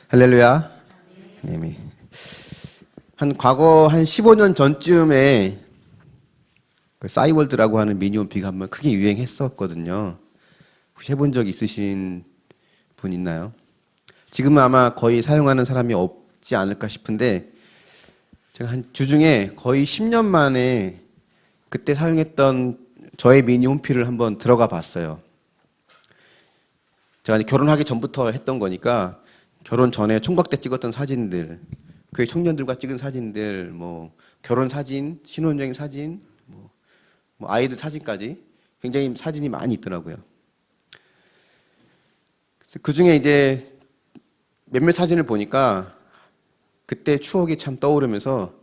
할렐루야. 과거 한 15년 전쯤에 그 싸이월드라고 하는 미니홈피가 한번 크게 유행했었거든요. 혹시 해본 적 있으신 분 있나요? 지금은 아마 거의 사용하는 사람이 없지 않을까 싶은데, 제가 한 주중에 거의 10년 만에 그때 사용했던 저의 미니홈피를 한번 들어가 봤어요. 제가 결혼하기 전부터 했던 거니까 결혼 전에 총각 때 찍었던 사진들, 교회 청년들과 찍은 사진들, 결혼 사진, 신혼여행 사진, 아이들 사진까지 굉장히 사진이 많이 있더라고요. 그 중에 이제 몇몇 사진을 보니까 그때 추억이 참 떠오르면서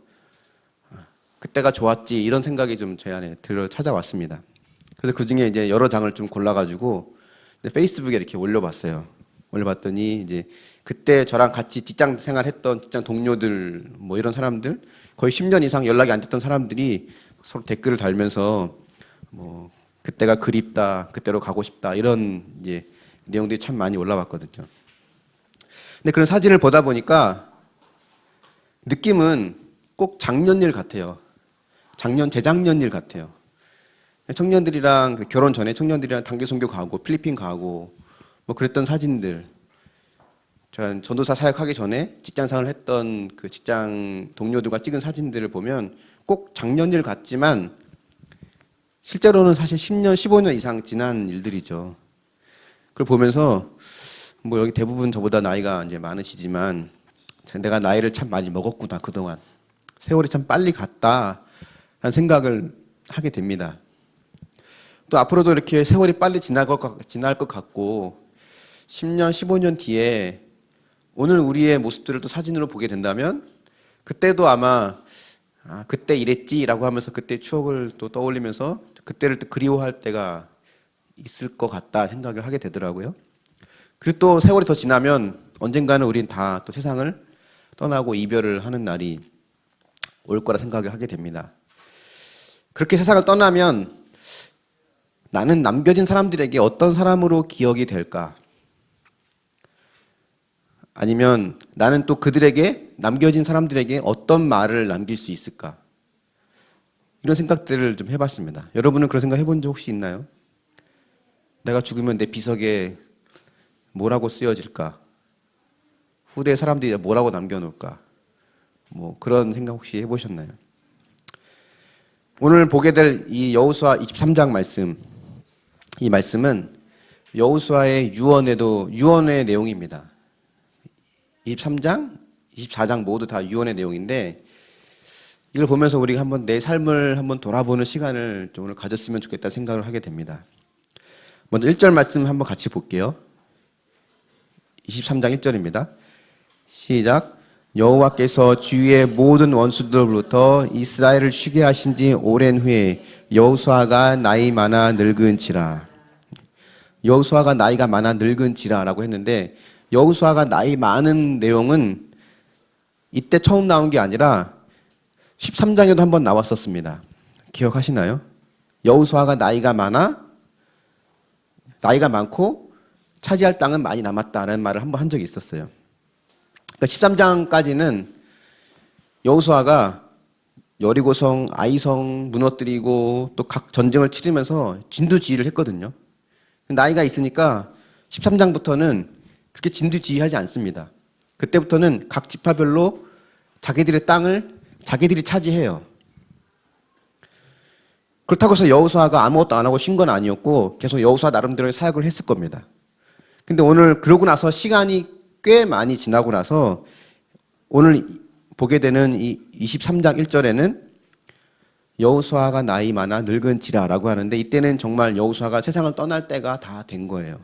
그때가 좋았지 이런 생각이 좀 제 안에 들어 찾아왔습니다. 그래서 그 중에 이제 여러 장을 좀 골라가지고 페이스북에 이렇게 올려봤어요. 올려봤더니 이제 그때 저랑 같이 직장 생활했던 직장 동료들 이런 사람들 거의 10년 이상 연락이 안 됐던 사람들이 서로 댓글을 달면서 그때가 그립다, 그때로 가고 싶다 이런 이제 내용들이 참 많이 올라왔거든요. 근데 그런 사진을 보다 보니까 느낌은 꼭 작년 일 같아요. 재작년 일 같아요. 청년들이랑 결혼 전에 청년들이랑 단기 선교 가고 필리핀 가고 그랬던 사진들, 전 전도사 사역하기 전에 직장생활을 했던 그 직장 동료들과 찍은 사진들을 보면 꼭 작년 일 같지만 실제로는 사실 10년, 15년 이상 지난 일들이죠. 그걸 보면서 여기 대부분 저보다 나이가 이제 많으시지만 내가 나이를 참 많이 먹었구나 그동안. 세월이 참 빨리 갔다라는 생각을 하게 됩니다. 또 앞으로도 이렇게 세월이 빨리 지날 것 같고 10년, 15년 뒤에 오늘 우리의 모습들을 또 사진으로 보게 된다면 그때도 아마 그때 이랬지라고 하면서 그때 추억을 또 떠올리면서 그때를 또 그리워할 때가 있을 것 같다 생각을 하게 되더라고요. 그리고 또 세월이 더 지나면 언젠가는 우린 다 또 세상을 떠나고 이별을 하는 날이 올 거라 생각을 하게 됩니다. 그렇게 세상을 떠나면 나는 남겨진 사람들에게 어떤 사람으로 기억이 될까? 아니면 나는 또 그들에게, 남겨진 사람들에게 어떤 말을 남길 수 있을까? 이런 생각들을 좀 해봤습니다. 여러분은 그런 생각 해본 적 혹시 있나요? 내가 죽으면 내 비석에 뭐라고 쓰여질까? 후대 사람들이 뭐라고 남겨놓을까? 그런 생각 혹시 해보셨나요? 오늘 보게 될 이 여호수아 23장 말씀, 이 말씀은 여호수아의 유언의 내용입니다. 23장, 24장 모두 다 유언의 내용인데 이걸 보면서 우리가 한번 내 삶을 한번 돌아보는 시간을 좀 오늘 가졌으면 좋겠다 생각을 하게 됩니다. 먼저 1절 말씀 한번 같이 볼게요. 23장 1절입니다. 시작. 여호와께서 주위의 모든 원수들로부터 이스라엘을 쉬게 하신 지 오랜 후에 여호수아가 나이 많아 늙은지라. 여호수아가 나이가 많아 늙은지라라고 했는데 여호수아가 나이 많은 내용은 이때 처음 나온 게 아니라 13장에도 한번 나왔었습니다. 기억하시나요? 여호수아가 나이가 많고 차지할 땅은 많이 남았다라는 말을 한번 한 적이 있었어요. 그러니까 13장까지는 여호수아가 여리고성, 아이성 무너뜨리고 또 각 전쟁을 치르면서 진두지휘를 했거든요. 나이가 있으니까 13장부터는 그렇게 진두지휘하지 않습니다. 그때부터는 각 지파별로 자기들의 땅을 자기들이 차지해요. 그렇다고 해서 여호수아가 아무것도 안 하고 쉰 건 아니었고 계속 여호수아 나름대로의 사역을 했을 겁니다. 근데 오늘 그러고 나서 시간이 꽤 많이 지나고 나서 오늘 보게 되는 이 23장 1절에는 여호수아가 나이 많아 늙은지라라고 하는데 이때는 정말 여호수아가 세상을 떠날 때가 다 된 거예요.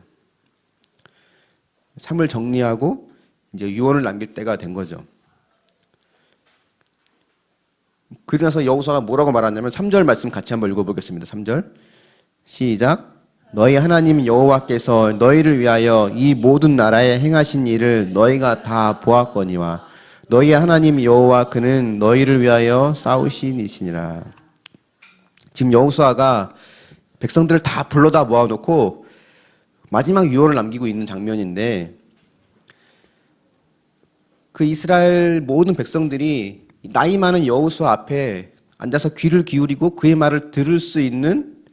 삶을 정리하고 이제 유언을 남길 때가 된 거죠. 그러나서 여호수아가 뭐라고 말하냐면 3절 말씀 같이 한번 읽어보겠습니다. 3절 시작. 너희 하나님 여호와께서 너희를 위하여 이 모든 나라에 행하신 일을 너희가 다 보았거니와 너희 하나님 여호와 그는 너희를 위하여 싸우신 이시니라. 지금 여호수아가 백성들을 다 불러다 모아놓고 마지막 유언을 남기고 있는 장면인데 그 이스라엘 모든 백성들이 나이 많은 여호수아 앞에 앉아서 귀를 기울이고 그의 말을 들을 수 있는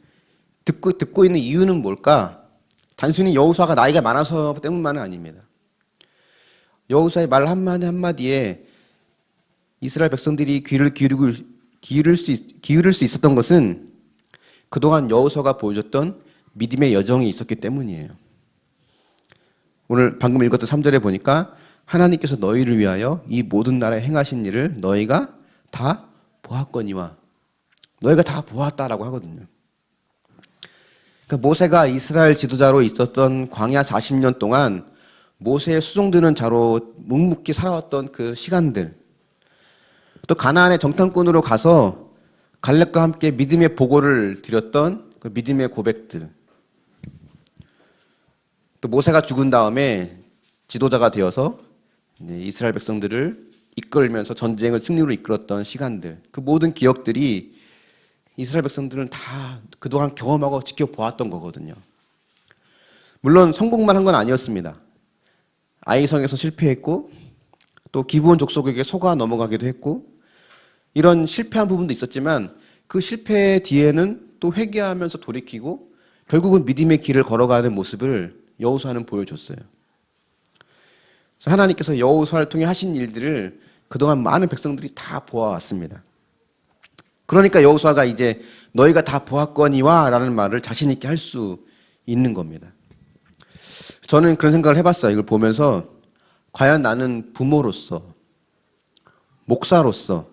듣고 있는 이유는 뭘까? 단순히 여호수아가 나이가 많아서 때문만은 아닙니다. 여호수아의 말 한마디 한마디에 이스라엘 백성들이 귀를 기울일 수 있었던 것은 그동안 여호수아가 보여줬던 믿음의 여정이 있었기 때문이에요. 오늘 방금 읽었던 3절에 보니까 하나님께서 너희를 위하여 이 모든 나라에 행하신 일을 너희가 다 보았거니와, 너희가 다 보았다라고 하거든요. 그러니까 모세가 이스라엘 지도자로 있었던 광야 40년 동안 모세의 수종드는 자로 묵묵히 살아왔던 그 시간들, 또 가나안의 정탐꾼으로 가서 갈렙과 함께 믿음의 보고를 드렸던 그 믿음의 고백들, 또 모세가 죽은 다음에 지도자가 되어서 이스라엘 백성들을 이끌면서 전쟁을 승리로 이끌었던 시간들, 그 모든 기억들이 이스라엘 백성들은 다 그동안 경험하고 지켜보았던 거거든요. 물론 성공만 한 건 아니었습니다. 아이성에서 실패했고 또 기브온 족속에게 속아 넘어가기도 했고 이런 실패한 부분도 있었지만 그 실패 뒤에는 또 회개하면서 돌이키고 결국은 믿음의 길을 걸어가는 모습을 여호수아는 보여줬어요. 그래서 하나님께서 여호수아를 통해 하신 일들을 그동안 많은 백성들이 다 보아왔습니다. 그러니까 여호수아가 이제 너희가 다 보았거니와 라는 말을 자신 있게 할 수 있는 겁니다. 저는 그런 생각을 해봤어요. 이걸 보면서 과연 나는 부모로서, 목사로서,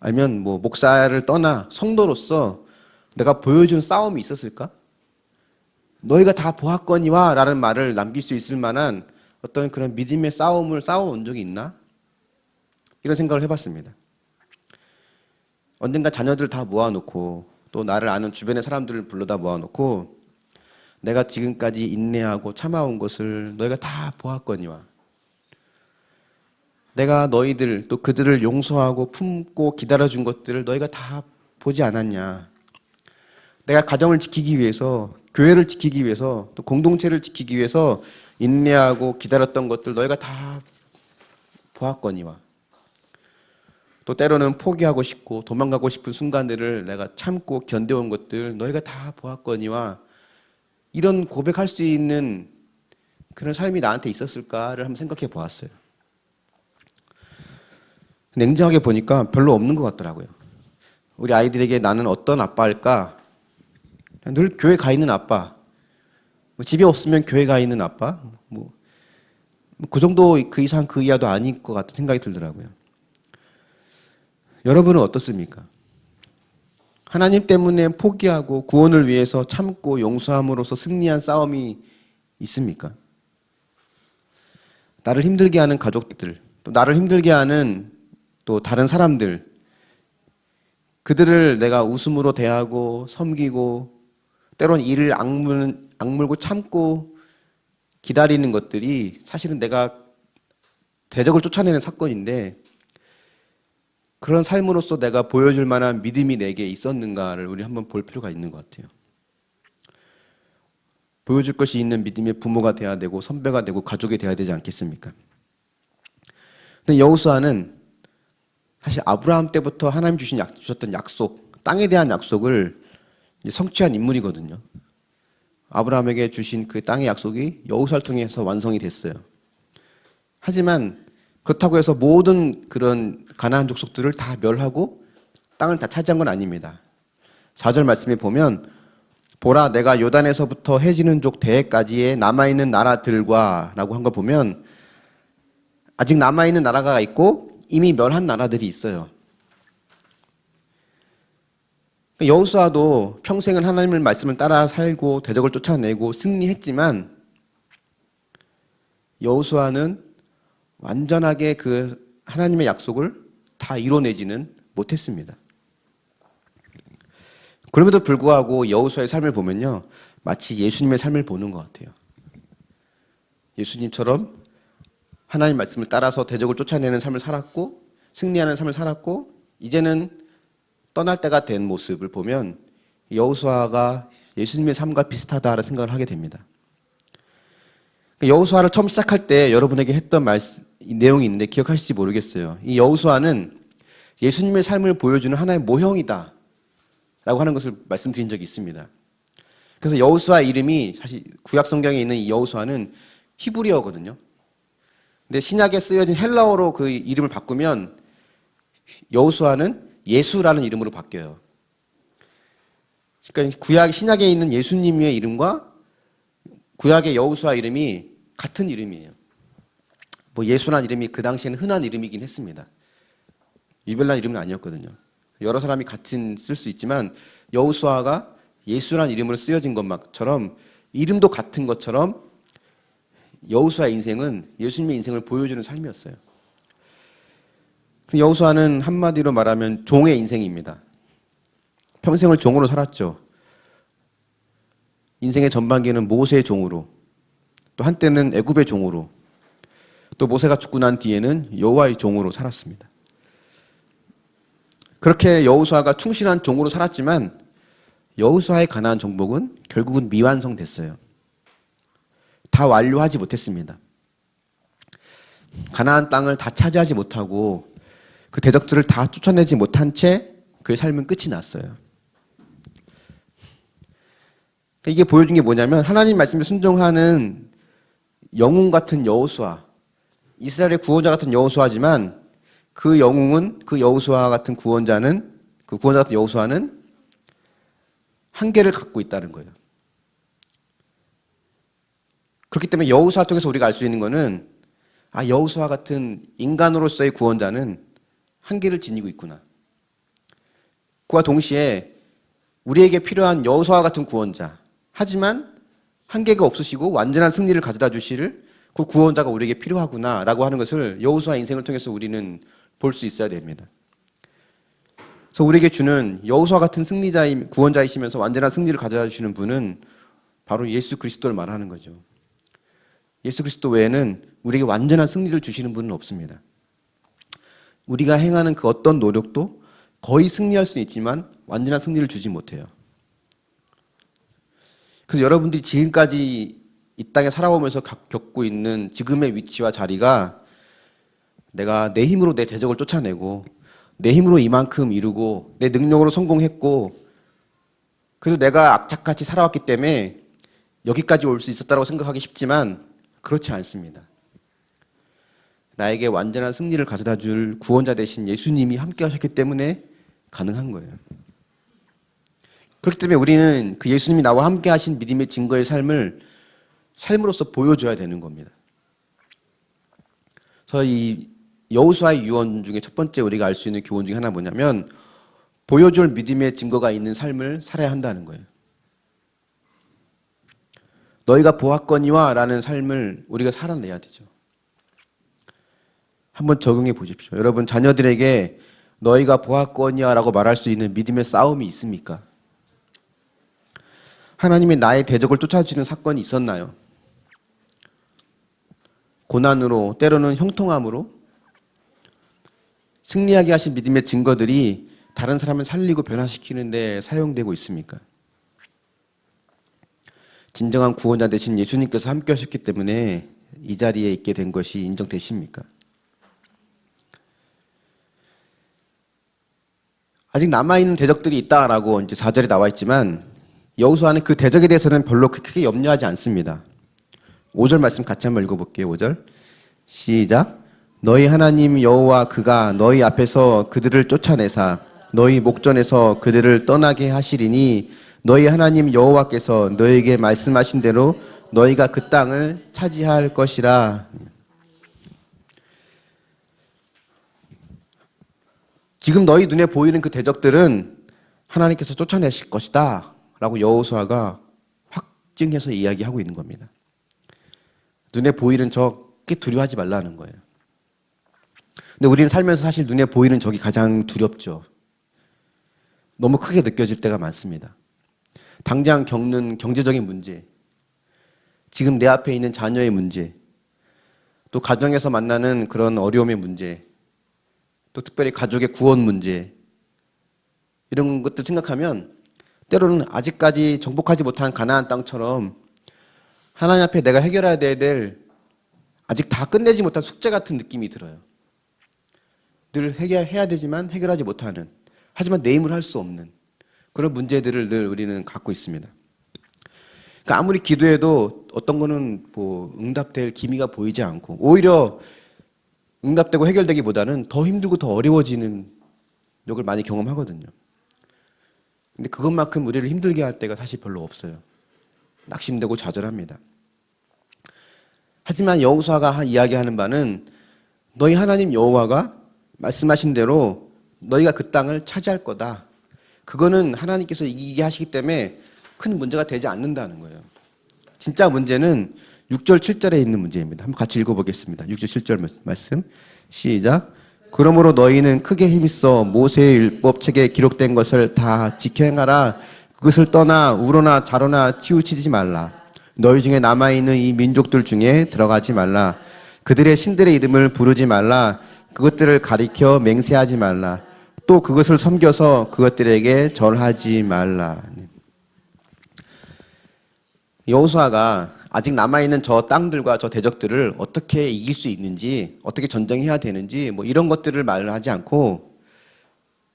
아니면 뭐 목사를 떠나 성도로서 내가 보여준 싸움이 있었을까? 너희가 다 보았거니와 라는 말을 남길 수 있을 만한 어떤 그런 믿음의 싸움을 싸워온 적이 있나? 이런 생각을 해봤습니다. 언젠가 자녀들 다 모아놓고 또 나를 아는 주변의 사람들을 불러다 모아놓고 내가 지금까지 인내하고 참아온 것을 너희가 다 보았거니와, 내가 너희들 또 그들을 용서하고 품고 기다려준 것들을 너희가 다 보지 않았냐. 내가 가정을 지키기 위해서, 교회를 지키기 위해서, 또 공동체를 지키기 위해서 인내하고 기다렸던 것들 너희가 다 보았거니와, 또 때로는 포기하고 싶고 도망가고 싶은 순간들을 내가 참고 견뎌온 것들 너희가 다 보았거니와, 이런 고백할 수 있는 그런 삶이 나한테 있었을까를 한번 생각해 보았어요. 냉정하게 보니까 별로 없는 것 같더라고요. 우리 아이들에게 나는 어떤 아빠일까? 늘 교회 가 있는 아빠, 집에 없으면 교회 가 있는 아빠, 그 정도, 그 이상 그 이하도 아닐 것 같은 생각이 들더라고요. 여러분은 어떻습니까? 하나님 때문에 포기하고 구원을 위해서 참고 용서함으로써 승리한 싸움이 있습니까? 나를 힘들게 하는 가족들, 또 나를 힘들게 하는 또 다른 사람들, 그들을 내가 웃음으로 대하고 섬기고 때론 이를 악물고 참고 기다리는 것들이 사실은 내가 대적을 쫓아내는 사건인데, 그런 삶으로서 내가 보여줄 만한 믿음이 내게 있었는가를 우리 한번 볼 필요가 있는 것 같아요. 보여줄 것이 있는 믿음의 부모가 돼야 되고 선배가 되고 가족이 돼야 되지 않겠습니까? 근데 여호수아는 사실 아브라함 때부터 하나님 주셨던 약속, 땅에 대한 약속을 성취한 인물이거든요. 아브라함에게 주신 그 땅의 약속이 여호수아를 통해서 완성이 됐어요. 하지만 그렇다고 해서 모든 그런 가나안 족속들을 다 멸하고 땅을 다 차지한 건 아닙니다. 4절 말씀에 보면 보라 내가 요단에서부터 해지는 족 대해까지의 남아있는 나라들과 라고 한 걸 보면 아직 남아있는 나라가 있고 이미 멸한 나라들이 있어요. 여호수아도 평생은 하나님의 말씀을 따라 살고 대적을 쫓아내고 승리했지만 여호수아는 완전하게 그 하나님의 약속을 다 이뤄내지는 못했습니다. 그럼에도 불구하고 여호수아의 삶을 보면요, 마치 예수님의 삶을 보는 것 같아요. 예수님처럼 하나님 말씀을 따라서 대적을 쫓아내는 삶을 살았고 승리하는 삶을 살았고 이제는 떠날 때가 된 모습을 보면 여호수아가 예수님의 삶과 비슷하다는 생각을 하게 됩니다. 여호수아를 처음 시작할 때 여러분에게 했던 내용이 있는데 기억하실지 모르겠어요. 이 여호수아는 예수님의 삶을 보여주는 하나의 모형이다 라고 하는 것을 말씀드린 적이 있습니다. 그래서 여호수아 이름이 사실 구약 성경에 있는 이 여호수아는 히브리어거든요. 근데 신약에 쓰여진 헬라어로 그 이름을 바꾸면 여호수아는 예수라는 이름으로 바뀌어요. 그러니까 신약에 있는 예수님의 이름과 구약의 여호수아 이름이 같은 이름이에요. 뭐 예수라는 이름이 그 당시에는 흔한 이름이긴 했습니다. 유별난 이름은 아니었거든요. 여러 사람이 같이 쓸 수 있지만 여호수아가 예수라는 이름으로 쓰여진 것처럼 이름도 같은 것처럼 여호수아의 인생은 예수님의 인생을 보여주는 삶이었어요. 여호수아는 한마디로 말하면 종의 인생입니다. 평생을 종으로 살았죠. 인생의 전반기에는 모세의 종으로, 또 한때는 애굽의 종으로, 또 모세가 죽고 난 뒤에는 여호와의 종으로 살았습니다. 그렇게 여호수아가 충실한 종으로 살았지만 여호수아의 가나안 정복은 결국은 미완성됐어요. 다 완료하지 못했습니다. 가나안 땅을 다 차지하지 못하고 그 대적들을 다 쫓아내지 못한 채 그의 삶은 끝이 났어요. 이게 보여준 게 뭐냐면 하나님 말씀에 순종하는 영웅 같은 여호수아, 이스라엘의 구원자 같은 여호수아지만 그 영웅은 그 여호수아 같은 구원자는 그 구원자 같은 여호수아는 한계를 갖고 있다는 거예요. 그렇기 때문에 여호수아 통해서 우리가 알 수 있는 거는 여호수아 같은 인간으로서의 구원자는 한계를 지니고 있구나. 그와 동시에 우리에게 필요한 여호수아 같은 구원자, 하지만 한계가 없으시고 완전한 승리를 가져다 주실 그 구원자가 우리에게 필요하구나라고 하는 것을 여호수아 인생을 통해서 우리는 볼 수 있어야 됩니다. 그래서 우리에게 주는 여호수아 같은 구원자이시면서 완전한 승리를 가져다 주시는 분은 바로 예수 그리스도를 말하는 거죠. 예수 그리스도 외에는 우리에게 완전한 승리를 주시는 분은 없습니다. 우리가 행하는 그 어떤 노력도 거의 승리할 수는 있지만 완전한 승리를 주지 못해요. 그래서 여러분들이 지금까지 이 땅에 살아오면서 겪고 있는 지금의 위치와 자리가 내가 내 힘으로 내 대적을 쫓아내고 내 힘으로 이만큼 이루고 내 능력으로 성공했고 그래서 내가 악착같이 살아왔기 때문에 여기까지 올 수 있었다고 생각하기 쉽지만 그렇지 않습니다. 나에게 완전한 승리를 가져다 줄 구원자 되신 예수님이 함께 하셨기 때문에 가능한 거예요. 그렇기 때문에 우리는 그 예수님이 나와 함께 하신 믿음의 증거의 삶으로서 보여줘야 되는 겁니다. 그래서 이 여호수아의 유언 중에 첫 번째 우리가 알 수 있는 교훈 중에 하나 뭐냐면 보여줄 믿음의 증거가 있는 삶을 살아야 한다는 거예요. 너희가 보았거니와 라는 삶을 우리가 살아내야 되죠. 한번 적용해 보십시오. 여러분 자녀들에게 너희가 보았거니와 라고 말할 수 있는 믿음의 싸움이 있습니까? 하나님이 나의 대적을 쫓아주는 사건이 있었나요? 고난으로 때로는 형통함으로 승리하게 하신 믿음의 증거들이 다른 사람을 살리고 변화시키는 데 사용되고 있습니까? 진정한 구원자 되신 예수님께서 함께 하셨기 때문에 이 자리에 있게 된 것이 인정되십니까? 아직 남아있는 대적들이 있다라고 이제 4절에 나와 있지만 여호수아는 그 대적에 대해서는 별로 크게 염려하지 않습니다. 5절 말씀 같이 한번 읽어볼게요. 5절 시작. 너희 하나님 여호와 그가 너희 앞에서 그들을 쫓아내사 너희 목전에서 그들을 떠나게 하시리니 너희 하나님 여호와께서 너희에게 말씀하신 대로 너희가 그 땅을 차지할 것이라. 지금 너희 눈에 보이는 그 대적들은 하나님께서 쫓아내실 것이다 라고 여호수아가 확증해서 이야기하고 있는 겁니다. 눈에 보이는 적이 두려워하지 말라는 거예요. 근데 우리는 살면서 사실 눈에 보이는 적이 가장 두렵죠. 너무 크게 느껴질 때가 많습니다. 당장 겪는 경제적인 문제, 지금 내 앞에 있는 자녀의 문제, 또 가정에서 만나는 그런 어려움의 문제, 또 특별히 가족의 구원 문제, 이런 것들 생각하면 때로는 아직까지 정복하지 못한 가나안 땅처럼 하나님 앞에 내가 해결해야 될 아직 다 끝내지 못한 숙제 같은 느낌이 들어요. 늘 해야 되지만 해결하지 못하는, 하지만 내 힘으로 할 수 없는 그런 문제들을 늘 우리는 갖고 있습니다. 그러니까 아무리 기도해도 어떤 거는 뭐 응답될 기미가 보이지 않고 오히려 응답되고 해결되기보다는 더 힘들고 더 어려워지는 적을 많이 경험하거든요. 근데 그것만큼 우리를 힘들게 할 때가 사실 별로 없어요. 낙심되고 좌절합니다. 하지만 여호수아가 이야기하는 바는 너희 하나님 여호와가 말씀하신 대로 너희가 그 땅을 차지할 거다. 그거는 하나님께서 이기게 하시기 때문에 큰 문제가 되지 않는다는 거예요. 진짜 문제는 6절 7절에 있는 문제입니다. 한번 같이 읽어보겠습니다. 6절 7절 말씀 시작. 그러므로 너희는 크게 힘써 모세의 율법책에 기록된 것을 다 지켜 행하라. 그것을 떠나 우로나 좌로나 치우치지 말라. 너희 중에 남아있는 이 민족들 중에 들어가지 말라. 그들의 신들의 이름을 부르지 말라. 그것들을 가리켜 맹세하지 말라. 또 그것을 섬겨서 그것들에게 절하지 말라. 여호수아가 아직 남아있는 저 땅들과 저 대적들을 어떻게 이길 수 있는지, 어떻게 전쟁해야 되는지 뭐 이런 것들을 말을 하지 않고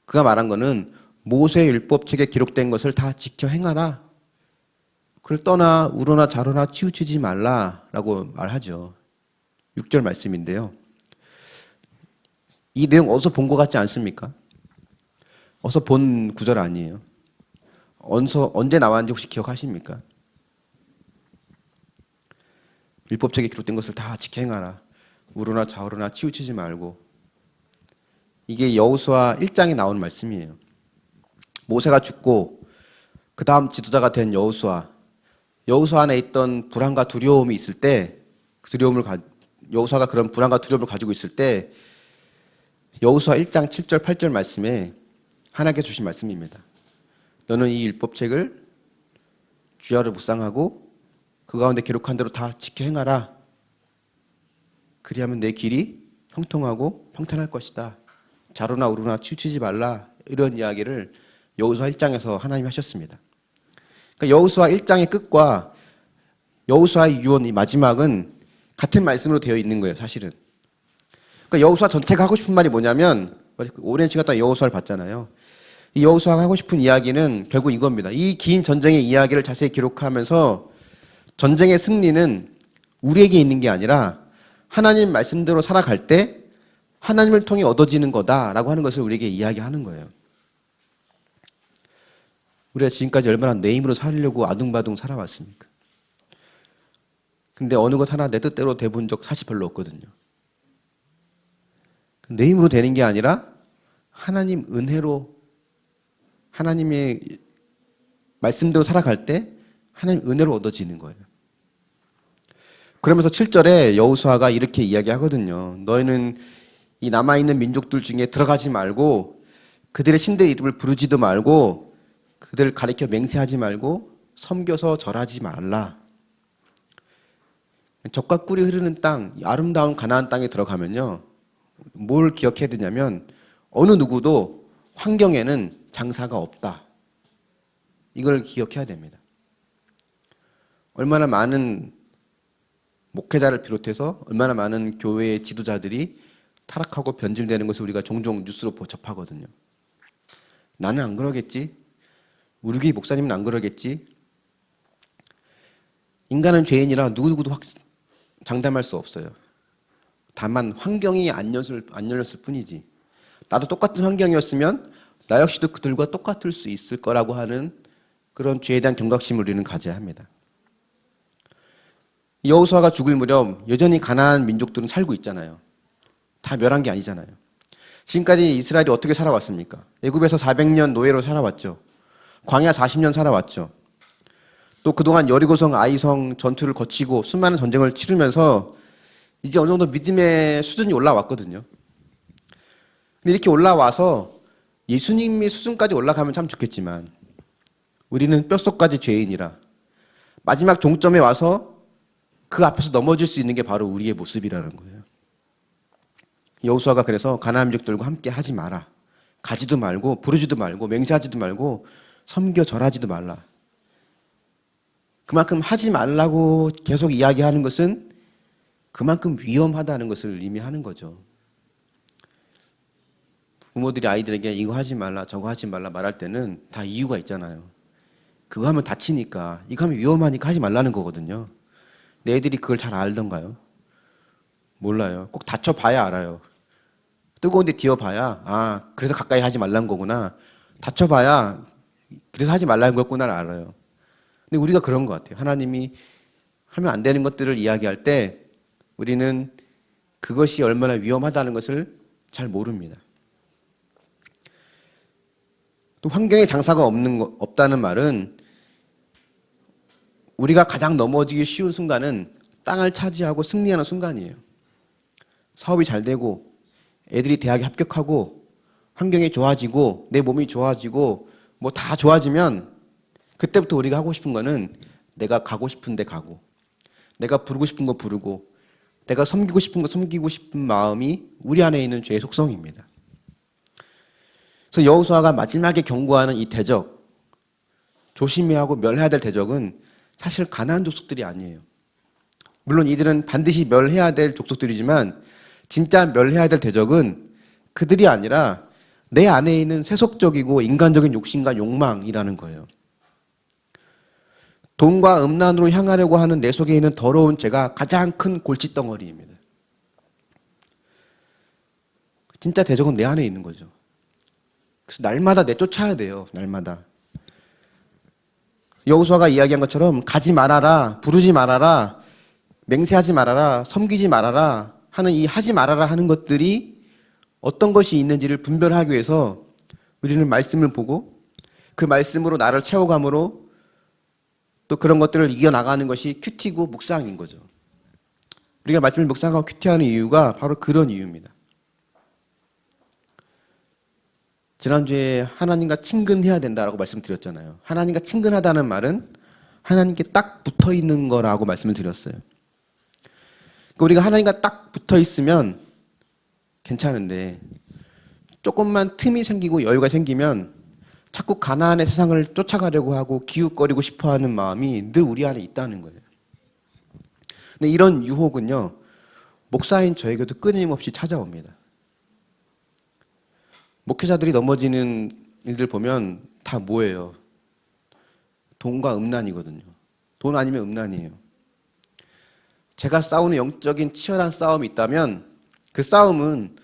그가 말한 거는 모세의 율법책에 기록된 것을 다 지켜 행하라. 그걸 떠나 우로나 좌로나 치우치지 말라라고 말하죠. 6절 말씀인데요. 이 내용 어디서 본 것 같지 않습니까? 어디서 본 구절 아니에요. 언제 나왔는지 혹시 기억하십니까? 율법책에 기록된 것을 다 지켜 행하라. 우로나 좌우로나 치우치지 말고. 이게 여호수아 1장에 나오는 말씀이에요. 모세가 죽고 그 다음 지도자가 된 여호수아 안에 있던 불안과 두려움이 있을 때, 여호수아가 그런 불안과 두려움을 가지고 있을 때 여호수아 1장 7절 8절 말씀에 하나님께 주신 말씀입니다. 너는 이 율법책을 주야로 묵상하고 그 가운데 기록한 대로 다 지켜 행하라. 그리하면 내 길이 형통하고 평탄할 것이다. 좌로나 우로나 치우치지 말라. 이런 이야기를 여호수아 1장에서 하나님이 하셨습니다. 그러니까 여호수아 1장의 끝과 여호수아의 유언 이 마지막은 같은 말씀으로 되어 있는 거예요, 사실은. 그러니까 여호수아 전체가 하고 싶은 말이 뭐냐면, 오랜 시간 동안 여호수아를 봤잖아요. 이 여호수아가 하고 싶은 이야기는 결국 이겁니다. 이 긴 전쟁의 이야기를 자세히 기록하면서 전쟁의 승리는 우리에게 있는 게 아니라 하나님 말씀대로 살아갈 때 하나님을 통해 얻어지는 거다라고 하는 것을 우리에게 이야기하는 거예요. 우리가 지금까지 얼마나 내 힘으로 살려고 아둥바둥 살아왔습니까? 근데 어느 것 하나 내 뜻대로 돼본 적 사실 별로 없거든요. 내 힘으로 되는 게 아니라 하나님 은혜로, 하나님의 말씀대로 살아갈 때 하나님 은혜로 얻어지는 거예요. 그러면서 7절에 여호수아가 이렇게 이야기하거든요. 너희는 이 남아있는 민족들 중에 들어가지 말고 그들의 신들의 이름을 부르지도 말고 그들을 가리켜 맹세하지 말고 섬겨서 절하지 말라. 젖과 꿀이 흐르는 땅, 아름다운 가나안 땅에 들어가면요, 뭘 기억해야 되냐면 어느 누구도 환경에는 장사가 없다. 이걸 기억해야 됩니다. 얼마나 많은 목회자를 비롯해서 얼마나 많은 교회의 지도자들이 타락하고 변질되는 것을 우리가 종종 뉴스로 접하거든요. 나는 안 그러겠지? 우리 교회 목사님은 안 그러겠지? 인간은 죄인이라 누구누구도 장담할 수 없어요. 다만 환경이 안 열렸을 뿐이지. 나도 똑같은 환경이었으면 나 역시도 그들과 똑같을 수 있을 거라고 하는 그런 죄에 대한 경각심을 우리는 가져야 합니다. 여호수아가 죽을 무렵 여전히 가나안 민족들은 살고 있잖아요. 다 멸한 게 아니잖아요. 지금까지 이스라엘이 어떻게 살아왔습니까? 애굽에서 400년 노예로 살아왔죠. 광야 40년 살아왔죠. 또 그동안 여리고성, 아이성 전투를 거치고 수많은 전쟁을 치르면서 이제 어느 정도 믿음의 수준이 올라왔거든요. 근데 이렇게 올라와서 예수님의 수준까지 올라가면 참 좋겠지만 우리는 뼛속까지 죄인이라 마지막 종점에 와서 그 앞에서 넘어질 수 있는 게 바로 우리의 모습이라는 거예요. 여호수아가 그래서 가나안 민족들과 함께 하지 마라. 가지도 말고 부르지도 말고 맹세하지도 말고 섬겨 절하지도 말라. 그만큼 하지 말라고 계속 이야기하는 것은 그만큼 위험하다는 것을 의미하는 거죠. 부모들이 아이들에게 이거 하지 말라 저거 하지 말라 말할 때는 다 이유가 있잖아요. 그거 하면 다치니까, 이거 하면 위험하니까 하지 말라는 거거든요. 근데 애들이 그걸 잘 알던가요? 몰라요. 꼭 다쳐봐야 알아요. 뜨거운 데 뒤어봐야 그래서 가까이 하지 말라는 거구나. 다쳐봐야 그래서 하지 말라는 거구나를 알아요. 근데 우리가 그런 것 같아요. 하나님이 하면 안 되는 것들을 이야기할 때 우리는 그것이 얼마나 위험하다는 것을 잘 모릅니다. 또 환경에 장사가 없다는 말은 우리가 가장 넘어지기 쉬운 순간은 땅을 차지하고 승리하는 순간이에요. 사업이 잘 되고 애들이 대학에 합격하고 환경이 좋아지고 내 몸이 좋아지고 뭐 다 좋아지면 그때부터 우리가 하고 싶은 거는 내가 가고 싶은 데 가고 내가 부르고 싶은 거 부르고 내가 섬기고 싶은 거 섬기고 싶은 마음이 우리 안에 있는 죄의 속성입니다. 그래서 여호수아가 마지막에 경고하는 이 대적, 조심해야 하고 멸해야 될 대적은 사실 가나안 족속들이 아니에요. 물론 이들은 반드시 멸해야 될 족속들이지만 진짜 멸해야 될 대적은 그들이 아니라 내 안에 있는 세속적이고 인간적인 욕심과 욕망이라는 거예요. 돈과 음란으로 향하려고 하는 내 속에 있는 더러운 죄가 가장 큰 골칫덩어리입니다. 진짜 대적은 내 안에 있는 거죠. 그래서 날마다 내쫓아야 돼요. 날마다. 여호수아가 이야기한 것처럼 가지 말아라, 부르지 말아라, 맹세하지 말아라, 섬기지 말아라 하는 이 하지 말아라 하는 것들이 어떤 것이 있는지를 분별하기 위해서 우리는 말씀을 보고 그 말씀으로 나를 채워감으로 또 그런 것들을 이겨나가는 것이 큐티고 묵상인 거죠. 우리가 말씀을 묵상하고 큐티하는 이유가 바로 그런 이유입니다. 지난주에 하나님과 친근해야 된다라고 말씀드렸잖아요. 하나님과 친근하다는 말은 하나님께 딱 붙어 있는 거라고 말씀을 드렸어요. 그러니까 우리가 하나님과 딱 붙어 있으면 괜찮은데 조금만 틈이 생기고 여유가 생기면 자꾸 가나안의 세상을 쫓아가려고 하고 기웃거리고 싶어하는 마음이 늘 우리 안에 있다는 거예요. 근데 이런 유혹은요, 목사인 저에게도 끊임없이 찾아옵니다. 목회자들이 넘어지는 일들 보면 다 뭐예요? 돈과 음란이거든요. 돈 아니면 음란이에요. 제가 싸우는 영적인 치열한 싸움이 있다면 그 싸움은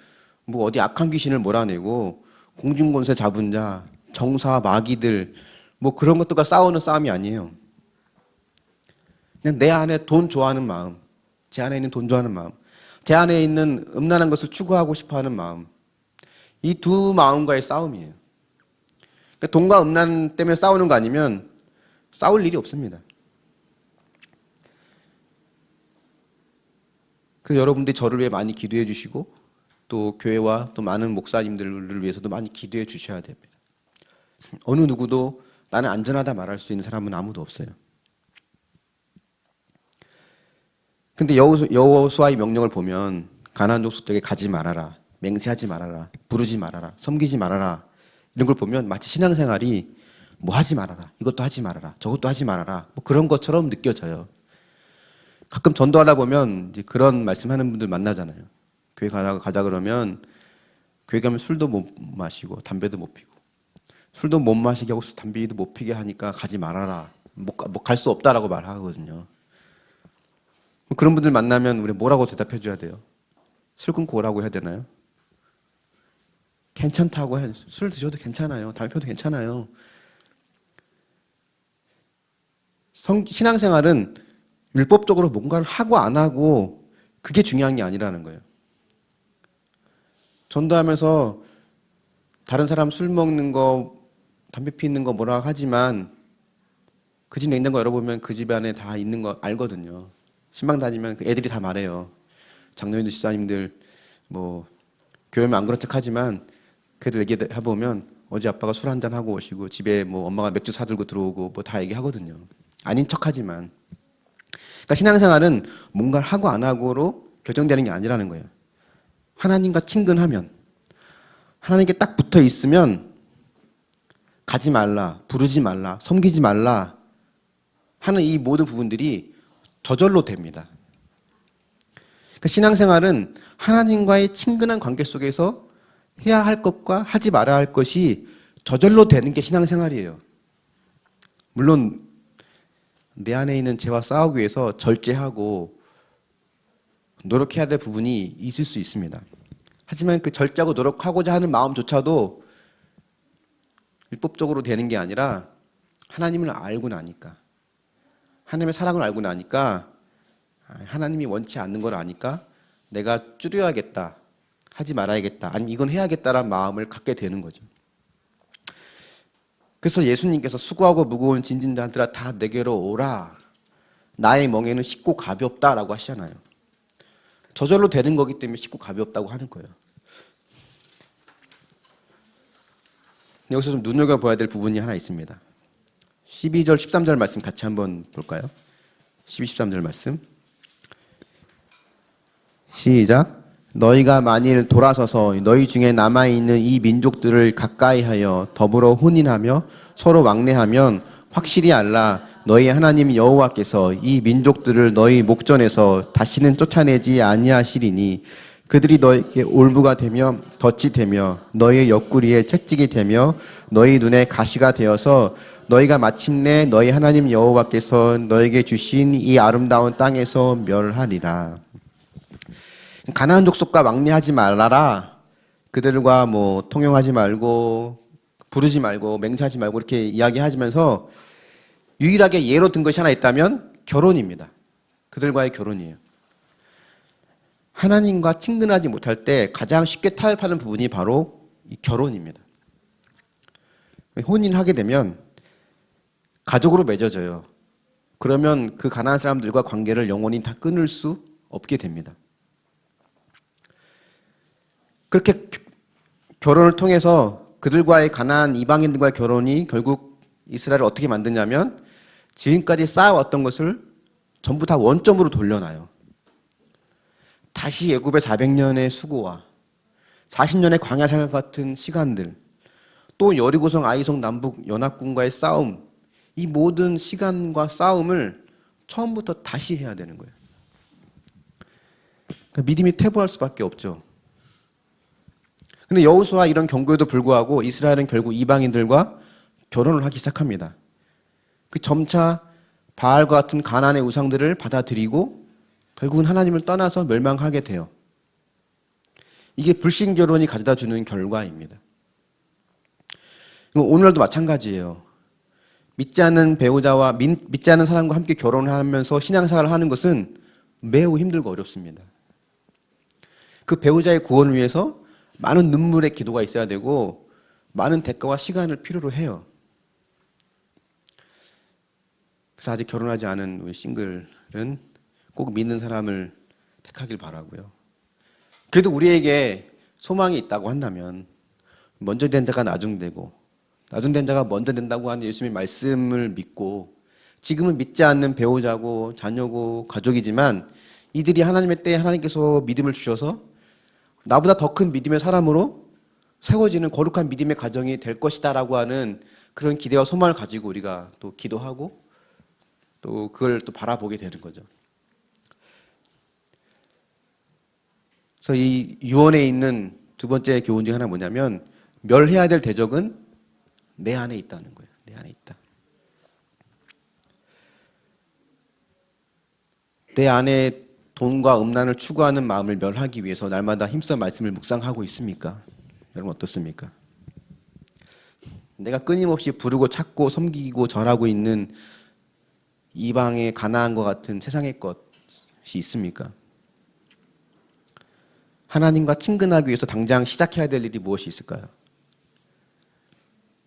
뭐 어디 악한 귀신을 몰아내고 공중권세 잡은 자, 정사, 마귀들 뭐 그런 것들과 싸우는 싸움이 아니에요. 그냥 내 안에 돈 좋아하는 마음, 제 안에 있는 돈 좋아하는 마음, 제 안에 있는 음란한 것을 추구하고 싶어하는 마음, 이 두 마음과의 싸움이에요. 그러니까 돈과 음란 때문에 싸우는 거 아니면 싸울 일이 없습니다. 그래서 여러분들이 저를 위해 많이 기도해 주시고 또 교회와 또 많은 목사님들을 위해서도 많이 기도해 주셔야 됩니다. 어느 누구도 나는 안전하다 말할 수 있는 사람은 아무도 없어요. 근데 여호수아의 명령을 보면 가나안 족속들에게 가지 말아라, 맹세하지 말아라, 부르지 말아라, 섬기지 말아라 이런 걸 보면 마치 신앙생활이 뭐 하지 말아라, 이것도 하지 말아라, 저것도 하지 말아라 뭐 그런 것처럼 느껴져요. 가끔 전도하다 보면 이제 그런 말씀하는 분들 만나잖아요. 교회 가자 그러면 교회 가면 술도 못 마시고 담배도 못 피고 술도 못 마시게 하고 담배도 못 피게 하니까 가지 말아라, 갈 수 없다라고 말하거든요. 그런 분들 만나면 우리 뭐라고 대답해 줘야 돼요? 술 끊고 오라고 해야 되나요? 괜찮다고 해. 술 드셔도 괜찮아요. 담배 피워도 괜찮아요. 신앙생활은 율법적으로 뭔가를 하고 안 하고 그게 중요한 게 아니라는 거예요. 전도하면서 다른 사람 술 먹는 거, 담배 피우는 거 뭐라 하지만 그 집 냉장고 열어보면 그 집 안에 다 있는 거 알거든요. 신방 다니면 애들이 다 말해요. 장로님들, 집사님들 뭐 교회면 안 그런 척 하지만 그들 얘기해보면 어제 아빠가 술 한잔 하고 오시고 집에 뭐 엄마가 맥주 사들고 들어오고 뭐 다 얘기하거든요. 아닌 척 하지만. 그러니까 신앙생활은 뭔가를 하고 안 하고로 결정되는 게 아니라는 거예요. 하나님과 친근하면, 하나님께 딱 붙어 있으면 가지 말라, 부르지 말라, 섬기지 말라 하는 이 모든 부분들이 저절로 됩니다. 그러니까 신앙생활은 하나님과의 친근한 관계 속에서 해야 할 것과 하지 말아야 할 것이 저절로 되는 게 신앙생활이에요. 물론 내 안에 있는 죄와 싸우기 위해서 절제하고 노력해야 될 부분이 있을 수 있습니다. 하지만 그 절제하고 노력하고자 하는 마음조차도 율법적으로 되는 게 아니라 하나님을 알고 나니까, 하나님의 사랑을 알고 나니까, 하나님이 원치 않는 걸 아니까 내가 줄여야겠다, 하지 말아야겠다, 아니면 이건 해야겠다라는 마음을 갖게 되는 거죠. 그래서 예수님께서 수고하고 무거운 짐진 자들아 다 내게로 오라, 나의 멍에는 쉽고 가볍다라고 하시잖아요. 저절로 되는 거기 때문에 쉽고 가볍다고 하는 거예요. 여기서 좀 눈여겨봐야 될 부분이 하나 있습니다. 12절, 13절 말씀 같이 한번 볼까요? 12, 13절 말씀. 시작. 너희가 만일 돌아서서 너희 중에 남아있는 이 민족들을 가까이하여 더불어 혼인하며 서로 왕래하면 확실히 알라, 너희 하나님 여호와께서 이 민족들을 너희 목전에서 다시는 쫓아내지 아니하시리니 그들이 너희에게 올무가 되며 덫이 되며 너희의 옆구리에 채찍이 되며 너희 눈에 가시가 되어서 너희가 마침내 너희 하나님 여호와께서 너희에게 주신 이 아름다운 땅에서 멸하리라. 가나안 족속과 왕래하지 말라라. 그들과 뭐 통용하지 말고 부르지 말고 맹세하지 말고 이렇게 이야기하면서 유일하게 예로 든 것이 하나 있다면 결혼입니다. 그들과의 결혼이에요. 하나님과 친근하지 못할 때 가장 쉽게 타협하는 부분이 바로 이 결혼입니다. 혼인하게 되면 가족으로 맺어져요. 그러면 그 가나안 사람들과 관계를 영원히 다 끊을 수 없게 됩니다. 그렇게 결혼을 통해서 그들과의 가나안 이방인들과의 결혼이 결국 이스라엘을 어떻게 만드냐면 지금까지 쌓아왔던 것을 전부 다 원점으로 돌려놔요. 다시 애굽의 400년의 수고와 40년의 광야 생활 같은 시간들, 또 여리고성 아이성 남북 연합군과의 싸움, 이 모든 시간과 싸움을 처음부터 다시 해야 되는 거예요. 그러니까 믿음이 퇴보할 수밖에 없죠. 근데 여호수아 이런 경고에도 불구하고 이스라엘은 결국 이방인들과 결혼을 하기 시작합니다. 그 점차 바알과 같은 가나안의 우상들을 받아들이고 결국은 하나님을 떠나서 멸망하게 돼요. 이게 불신 결혼이 가져다 주는 결과입니다. 오늘도 마찬가지예요. 믿지 않는 배우자와 믿지 않는 사람과 함께 결혼을 하면서 신앙생활을 하는 것은 매우 힘들고 어렵습니다. 그 배우자의 구원을 위해서 많은 눈물의 기도가 있어야 되고 많은 대가와 시간을 필요로 해요. 그래서 아직 결혼하지 않은 우리 싱글은 꼭 믿는 사람을 택하길 바라고요. 그래도 우리에게 소망이 있다고 한다면 먼저 된 자가 나중되고 나중된 자가 먼저 된다고 하는 예수님의 말씀을 믿고 지금은 믿지 않는 배우자고 자녀고 가족이지만 이들이 하나님의 때에 하나님께서 믿음을 주셔서 나보다 더 큰 믿음의 사람으로 세워지는 거룩한 믿음의 가정이 될 것이다라고 하는 그런 기대와 소망을 가지고 우리가 또 기도하고 또 그걸 또 바라보게 되는 거죠. 그래서 이 유언에 있는 두 번째 교훈 중 하나 뭐냐면 멸해야 될 대적은 내 안에 있다는 거예요. 내 안에 있다. 내 안에 돈과 음란을 추구하는 마음을 멸하기 위해서 날마다 힘써 말씀을 묵상하고 있습니까? 여러분 어떻습니까? 내가 끊임없이 부르고 찾고 섬기고 절하고 있는 이방의 가나안과 같은 세상의 것이 있습니까? 하나님과 친근하기 위해서 당장 시작해야 될 일이 무엇이 있을까요?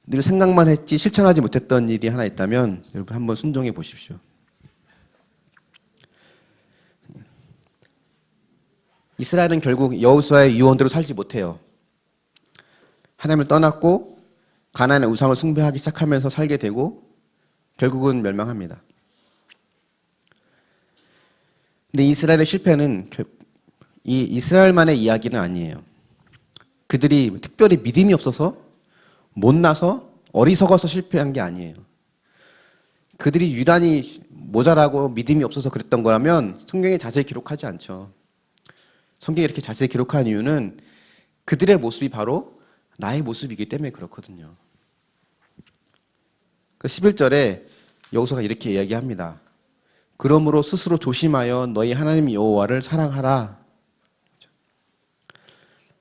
늘 생각만 했지 실천하지 못했던 일이 하나 있다면 여러분 한번 순종해 보십시오. 이스라엘은 결국 여호수아의 유언대로 살지 못해요. 하나님을 떠났고 가나안의 우상을 숭배하기 시작하면서 살게 되고 결국은 멸망합니다. 근데 이스라엘의 실패는 이 이스라엘만의 이야기는 아니에요. 그들이 특별히 믿음이 없어서 못나서 어리석어서 실패한 게 아니에요. 그들이 유단히 모자라고 믿음이 없어서 그랬던 거라면 성경에 자세히 기록하지 않죠. 성경에 이렇게 자세히 기록한 이유는 그들의 모습이 바로 나의 모습이기 때문에 그렇거든요. 그 11절에 여호수아가 이렇게 이야기합니다. 그러므로 스스로 조심하여 너희 하나님 여호와를 사랑하라.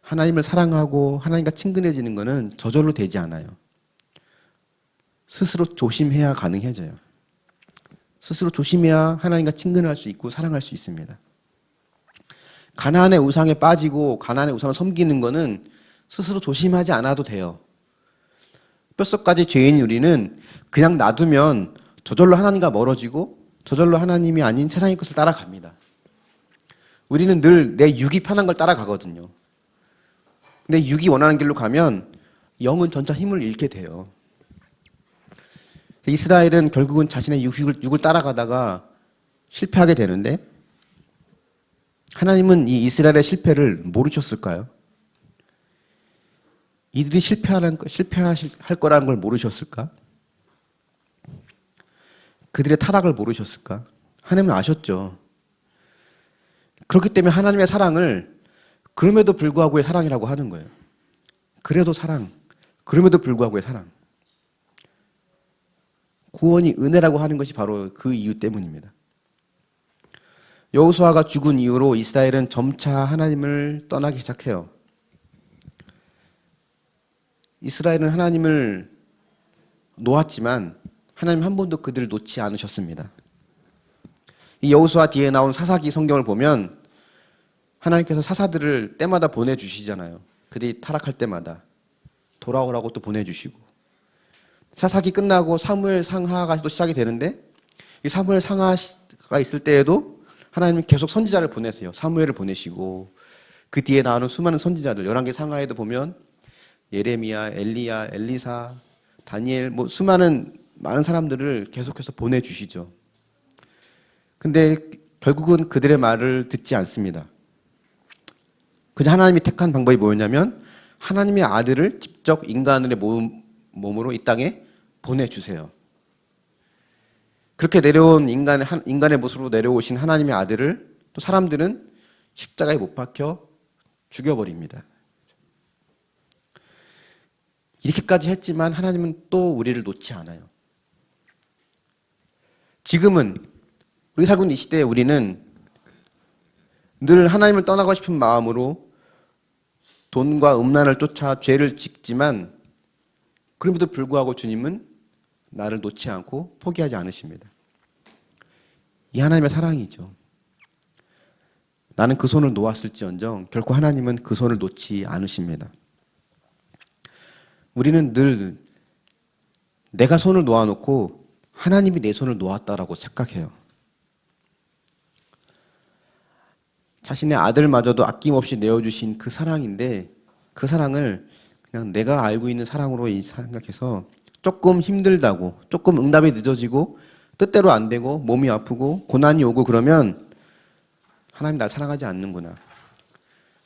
하나님을 사랑하고 하나님과 친근해지는 것은 저절로 되지 않아요. 스스로 조심해야 가능해져요. 스스로 조심해야 하나님과 친근할 수 있고 사랑할 수 있습니다. 가나안의 우상에 빠지고 가나안의 우상을 섬기는 것은 스스로 조심하지 않아도 돼요. 뼛속까지 죄인인 우리는 그냥 놔두면 저절로 하나님과 멀어지고 저절로 하나님이 아닌 세상의 것을 따라갑니다. 우리는 늘 내 육이 편한 걸 따라가거든요. 근데 육이 원하는 길로 가면 영은 점차 힘을 잃게 돼요. 이스라엘은 결국은 자신의 육을 따라가다가 실패하게 되는데 하나님은 이 이스라엘의 실패를 모르셨을까요? 이들이 실패할 거라는 걸 모르셨을까? 그들의 타락을 모르셨을까? 하나님은 아셨죠. 그렇기 때문에 하나님의 사랑을 그럼에도 불구하고의 사랑이라고 하는 거예요. 그래도 사랑, 그럼에도 불구하고의 사랑. 구원이 은혜라고 하는 것이 바로 그 이유 때문입니다. 여호수아가 죽은 이후로 이스라엘은 점차 하나님을 떠나기 시작해요. 이스라엘은 하나님을 놓았지만 하나님 한 번도 그들을 놓지 않으셨습니다. 이 여호수아 뒤에 나온 사사기 성경을 보면 하나님께서 사사들을 때마다 보내주시잖아요. 그들이 타락할 때마다 돌아오라고 또 보내주시고, 사사기 끝나고 사무엘 상하가 또 시작이 되는데 이 사무엘 상하가 있을 때에도 하나님은 계속 선지자를 보내세요. 사무엘을 보내시고 그 뒤에 나오는 수많은 선지자들, 11개 상하에도 보면 예레미야, 엘리야, 엘리사, 다니엘, 많은 사람들을 계속해서 보내주시죠. 근데 결국은 그들의 말을 듣지 않습니다. 그저 하나님이 택한 방법이 뭐였냐면 하나님의 아들을 직접 인간의 몸으로 이 땅에 보내주세요. 그렇게 내려온 인간의 모습으로 내려오신 하나님의 아들을 또 사람들은 십자가에 못 박혀 죽여버립니다. 이렇게까지 했지만 하나님은 또 우리를 놓지 않아요. 지금은 우리 살고 있는 이 시대에 우리는 늘 하나님을 떠나고 싶은 마음으로 돈과 음란을 쫓아 죄를 짓지만 그럼에도 불구하고 주님은 나를 놓지 않고 포기하지 않으십니다. 이 하나님의 사랑이죠. 나는 그 손을 놓았을지언정 결코 하나님은 그 손을 놓지 않으십니다. 우리는 늘 내가 손을 놓아놓고 하나님이 내 손을 놓았다라고 착각해요. 자신의 아들마저도 아낌없이 내어주신 그 사랑인데 그 사랑을 그냥 내가 알고 있는 사랑으로 생각해서 조금 힘들다고, 조금 응답이 늦어지고 뜻대로 안 되고 몸이 아프고 고난이 오고 그러면 하나님 날 사랑하지 않는구나,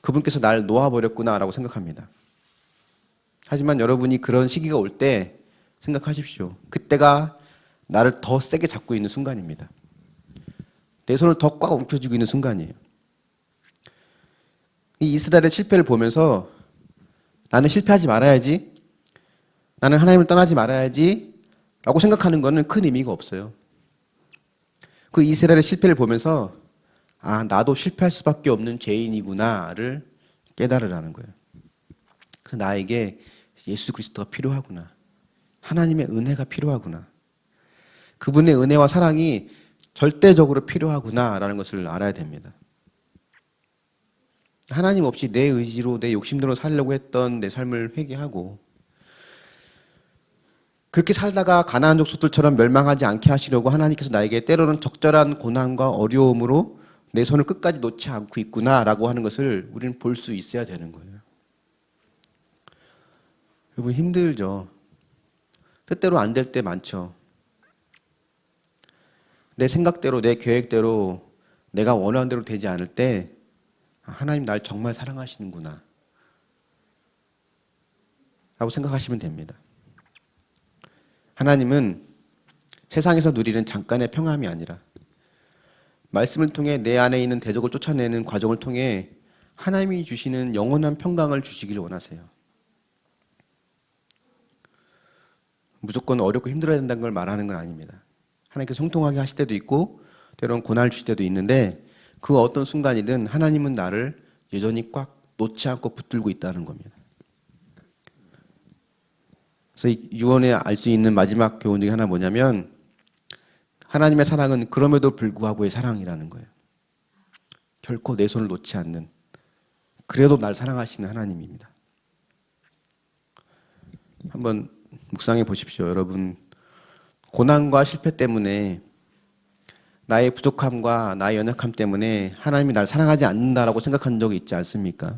그분께서 날 놓아버렸구나 라고 생각합니다. 하지만 여러분이 그런 시기가 올 때 생각하십시오. 그때가 나를 더 세게 잡고 있는 순간입니다. 내 손을 더 꽉 움켜쥐고 있는 순간이에요. 이 이스라엘의 실패를 보면서 나는 실패하지 말아야지, 나는 하나님을 떠나지 말아야지 라고 생각하는 것은 큰 의미가 없어요. 그 이스라엘의 실패를 보면서 나도 실패할 수밖에 없는 죄인이구나를 깨달으라는 거예요. 그 나에게 예수 그리스도가 필요하구나, 하나님의 은혜가 필요하구나, 그분의 은혜와 사랑이 절대적으로 필요하구나라는 것을 알아야 됩니다. 하나님 없이 내 의지로 내 욕심대로 살려고 했던 내 삶을 회개하고 그렇게 살다가 가나안 족속들처럼 멸망하지 않게 하시려고 하나님께서 나에게 때로는 적절한 고난과 어려움으로 내 손을 끝까지 놓지 않고 있구나라고 하는 것을 우리는 볼 수 있어야 되는 거예요. 여러분 힘들죠. 뜻대로 안 될 때 많죠. 내 생각대로 내 계획대로 내가 원하는 대로 되지 않을 때 하나님 날 정말 사랑하시는구나 라고 생각하시면 됩니다. 하나님은 세상에서 누리는 잠깐의 평안이 아니라 말씀을 통해 내 안에 있는 대적을 쫓아내는 과정을 통해 하나님이 주시는 영원한 평강을 주시길 원하세요. 무조건 어렵고 힘들어야 된다는 걸 말하는 건 아닙니다. 하나님께서 형통하게 하실 때도 있고 때로는 고난을 주실 때도 있는데 그 어떤 순간이든 하나님은 나를 여전히 꽉 놓지 않고 붙들고 있다는 겁니다. 그래서 유언에 알 수 있는 마지막 교훈 중에 하나 뭐냐면 하나님의 사랑은 그럼에도 불구하고의 사랑이라는 거예요. 결코 내 손을 놓지 않는, 그래도 날 사랑하시는 하나님입니다. 한번 묵상해 보십시오. 여러분, 고난과 실패 때문에, 나의 부족함과 나의 연약함 때문에 하나님이 날 사랑하지 않는다라고 생각한 적이 있지 않습니까?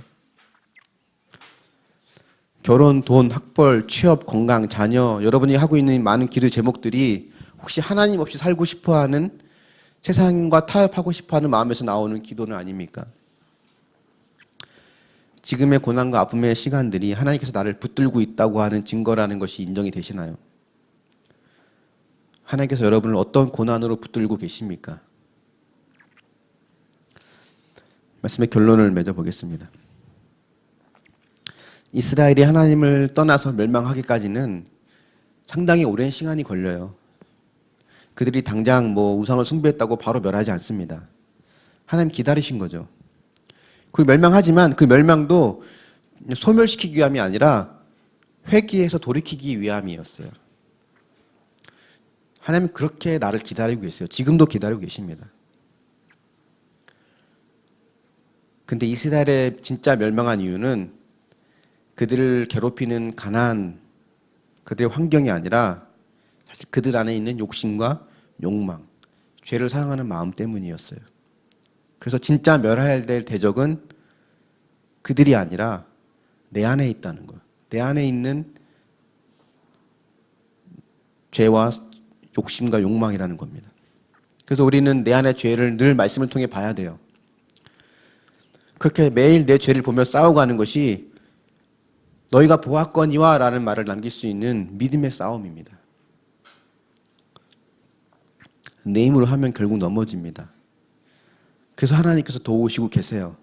결혼, 돈, 학벌, 취업, 건강, 자녀, 여러분이 하고 있는 많은 기도 제목들이 혹시 하나님 없이 살고 싶어하는, 세상과 타협하고 싶어하는 마음에서 나오는 기도는 아닙니까? 지금의 고난과 아픔의 시간들이 하나님께서 나를 붙들고 있다고 하는 증거라는 것이 인정이 되시나요? 하나님께서 여러분을 어떤 고난으로 붙들고 계십니까? 말씀의 결론을 맺어보겠습니다. 이스라엘이 하나님을 떠나서 멸망하기까지는 상당히 오랜 시간이 걸려요. 그들이 당장 우상을 숭배했다고 바로 멸하지 않습니다. 하나님 기다리신 거죠. 그리고 멸망하지만 그 멸망도 소멸시키기 위함이 아니라 회개해서 돌이키기 위함이었어요. 하나님은 그렇게 나를 기다리고 계세요. 지금도 기다리고 계십니다. 근데 이스라엘의 진짜 멸망한 이유는 그들을 괴롭히는 가난, 그들의 환경이 아니라 사실 그들 안에 있는 욕심과 욕망, 죄를 사랑하는 마음 때문이었어요. 그래서 진짜 멸해야 될 대적은 그들이 아니라 내 안에 있다는 거예요. 내 안에 있는 죄와 욕심과 욕망이라는 겁니다. 그래서 우리는 내 안의 죄를 늘 말씀을 통해 봐야 돼요. 그렇게 매일 내 죄를 보며 싸워가는 것이 너희가 보았거니와 라는 말을 남길 수 있는 믿음의 싸움입니다. 내 힘으로 하면 결국 넘어집니다. 그래서 하나님께서 도우시고 계세요.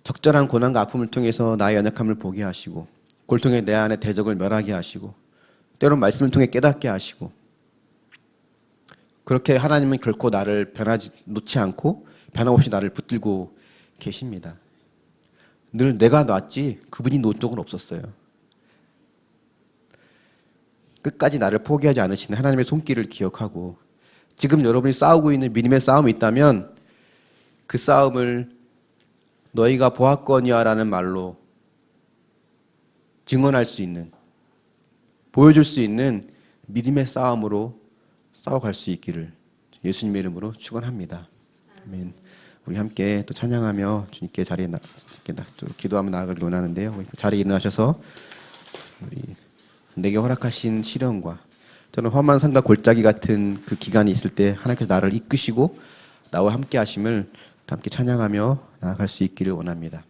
적절한 고난과 아픔을 통해서 나의 연약함을 보게 하시고, 그걸 통해 내 안의 대적을 멸하게 하시고, 때로는 말씀을 통해 깨닫게 하시고, 그렇게 하나님은 결코 나를 놓지 않고 변함없이 나를 붙들고 계십니다. 늘 내가 놨지 그분이 놓은 적은 없었어요. 끝까지 나를 포기하지 않으시는 하나님의 손길을 기억하고, 지금 여러분이 싸우고 있는 믿음의 싸움이 있다면 그 싸움을 너희가 보았거니와 라는 말로 증언할 수 있는, 보여줄 수 있는 믿음의 싸움으로 싸워갈 수 있기를 예수님의 이름으로 축원합니다. 아멘. 우리 함께 또 찬양하며 주님께 자리에 기도하며 나아가길 원하는데요. 자리에 일어나셔서 우리 내게 허락하신 시련과 또는 험한 산과 골짜기 같은 그 기간이 있을 때 하나님께서 나를 이끄시고 나와 함께 하심을 함께 찬양하며 나아갈 수 있기를 원합니다.